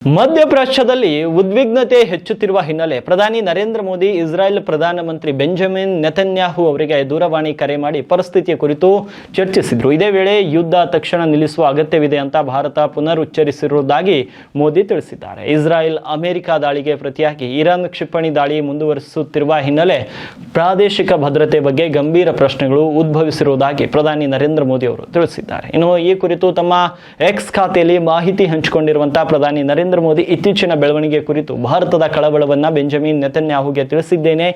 ಮಧ್ಯಪ್ರಾಚ್ಯದಲ್ಲಿ ಉದ್ವಿಗ್ನತೆ ಹೆಚ್ಚುತ್ತಿರುವ ಹಿನ್ನೆಲೆ ಪ್ರಧಾನಿ ನರೇಂದ್ರ ಮೋದಿ ಇಸ್ರಾಯೇಲ್ ಪ್ರಧಾನಮಂತ್ರಿ ಬೆಂಜಮಿನ್ ನೆತನ್ಯಾಹು ಅವರಿಗೆ ದೂರವಾಣಿ ಕರೆ ಮಾಡಿ ಪರಿಸ್ಥಿತಿಯ ಕುರಿತು ಚರ್ಚಿಸಿದರು. ಇದೇ ವೇಳೆ ಯುದ್ಧ ತಕ್ಷಣ ನಿಲ್ಲಿಸುವ ಅಗತ್ಯವಿದೆ ಅಂತ ಭಾರತ ಪುನರುಚ್ಚರಿಸಿರುವುದಾಗಿ ಮೋದಿ ತಿಳಿಸಿದ್ದಾರೆ. ಇಸ್ರಾಯೇಲ್ ಅಮೆರಿಕ ದಾಳಿಗೆ ಪ್ರತಿಯಾಗಿ ಇರಾನ್ ಕ್ಷಿಪಣಿ ದಾಳಿ ಮುಂದುವರಿಸುತ್ತಿರುವ ಹಿನ್ನೆಲೆ ಪ್ರಾದೇಶಿಕ ಭದ್ರತೆ ಬಗ್ಗೆ ಗಂಭೀರ ಪ್ರಶ್ನೆಗಳು ಉದ್ಭವಿಸಿರುವುದಾಗಿ ಪ್ರಧಾನಿ ನರೇಂದ್ರ ಮೋದಿ ಅವರು ತಿಳಿಸಿದ್ದಾರೆ. ಇನ್ನು ಈ ಕುರಿತು ತಮ್ಮ ಎಕ್ಸ್ ಖಾತೆಯಲ್ಲಿ ಮಾಹಿತಿ ಹಂಚಿಕೊಂಡಿರುವಂತಹ ಪ್ರಧಾನಿ ನರೇಂದ್ರ ಮೋದಿ ಇತ್ತೀಚಿನ ಬೆಳವಣಿಗೆ ಕುರಿತು ಭಾರತದ ಕಳವಳವನ್ನ ಬೆಂಜಮಿನ್ ನೆತನ್ಯಾಹುಗೆ ತಿಳಿಸಿದ್ದೇನೆ.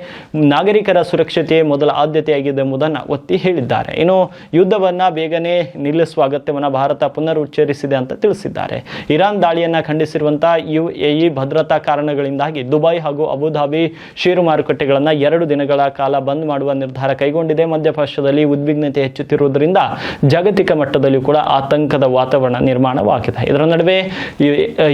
ನಾಗರಿಕರ ಸುರಕ್ಷತೆ ಮೊದಲ ಆದ್ಯತೆಯಾಗಿದೆ ಎಂಬುದನ್ನು ಒತ್ತಿ ಹೇಳಿದ್ದಾರೆ. ಇನ್ನು ಯುದ್ಧವನ್ನ ಬೇಗನೆ ನಿಲ್ಲಿಸುವ ಅಗತ್ಯವನ್ನು ಭಾರತ ಪುನರುಚ್ಚರಿಸಿದೆ ಅಂತ ತಿಳಿಸಿದ್ದಾರೆ. ಇರಾನ್ ದಾಳಿಯನ್ನ ಖಂಡಿಸಿರುವಂತಹ ಯುಎಇ ಭದ್ರತಾ ಕಾರಣಗಳಿಂದಾಗಿ ದುಬೈ ಹಾಗೂ ಅಬುಧಾಬಿ ಷೇರು ಮಾರುಕಟ್ಟೆಗಳನ್ನು 2 ದಿನಗಳ ಕಾಲ ಬಂದ್ ಮಾಡುವ ನಿರ್ಧಾರ ಕೈಗೊಂಡಿದೆ. ಮಧ್ಯಪ್ರಾಚ್ಯದಲ್ಲಿ ಉದ್ವಿಗ್ನತೆ ಹೆಚ್ಚುತ್ತಿರುವುದರಿಂದ ಜಾಗತಿಕ ಮಟ್ಟದಲ್ಲಿ ಕೂಡ ಆತಂಕದ ವಾತಾವರಣ ನಿರ್ಮಾಣವಾಗಿದೆ. ಇದರ ನಡುವೆ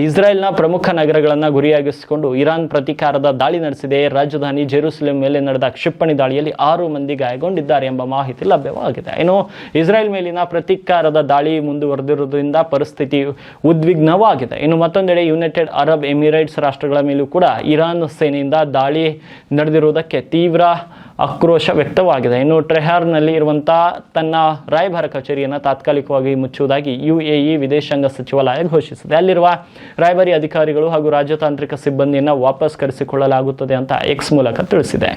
ಇಸ್ರಾಯೇಲ್ನ ಪ್ರಮುಖ ನಗರಗಳನ್ನು ಗುರಿಯಾಗಿಸಿಕೊಂಡು ಇರಾನ್ ಪ್ರತೀಕಾರದ ದಾಳಿ ನಡೆಸಿದೆ. ರಾಜಧಾನಿ ಜೆರುಸಲೇಂ ಮೇಲೆ ನಡೆದ ಕ್ಷಿಪಣಿ ದಾಳಿಯಲ್ಲಿ 6 ಮಂದಿ ಗಾಯಗೊಂಡಿದ್ದಾರೆ ಎಂಬ ಮಾಹಿತಿ ಲಭ್ಯವಾಗಿದೆ. ಇನ್ನು ಇಸ್ರಾಯೇಲ್ ಮೇಲಿನ ಪ್ರತೀಕಾರದ ದಾಳಿ ಮುಂದುವರೆದಿರುವುದರಿಂದ ಪರಿಸ್ಥಿತಿ ಉದ್ವಿಗ್ನವಾಗಿದೆ. ಇನ್ನು ಮತ್ತೊಂದೆಡೆ ಯುನೈಟೆಡ್ ಅರಬ್ ಎಮಿರೇಟ್ಸ್ ರಾಷ್ಟ್ರಗಳ ಮೇಲೂ ಕೂಡ ಇರಾನ್ ಸೇನೆಯಿಂದ ದಾಳಿ ನಡೆದಿರುವುದಕ್ಕೆ ತೀವ್ರ ಆಕ್ರೋಶ ವ್ಯಕ್ತವಾಗಿದೆ. ಇನ್ನು ಟೆಹರಾನ್ನಲ್ಲಿ ಇರುವಂತಹ ತನ್ನ ರಾಯಭಾರ ಕಚೇರಿಯನ್ನು ತಾತ್ಕಾಲಿಕವಾಗಿ ಮುಚ್ಚುವುದಾಗಿ ಯುಎಇ ವಿದೇಶಾಂಗ ಸಚಿವಾಲಯ ಘೋಷಿಸಿದೆ. ಅಲ್ಲಿರುವ ರಾಯಭಾರಿ ಅಧಿಕಾರಿಗಳು ಹಾಗೂ ರಾಜತಾಂತ್ರಿಕ ಸಿಬ್ಬಂದಿಯನ್ನು ವಾಪಸ್ ಕರೆಸಿಕೊಳ್ಳಲಾಗುತ್ತದೆ ಅಂತ ಎಕ್ಸ್ ಮೂಲಕ ತಿಳಿಸಿದೆ.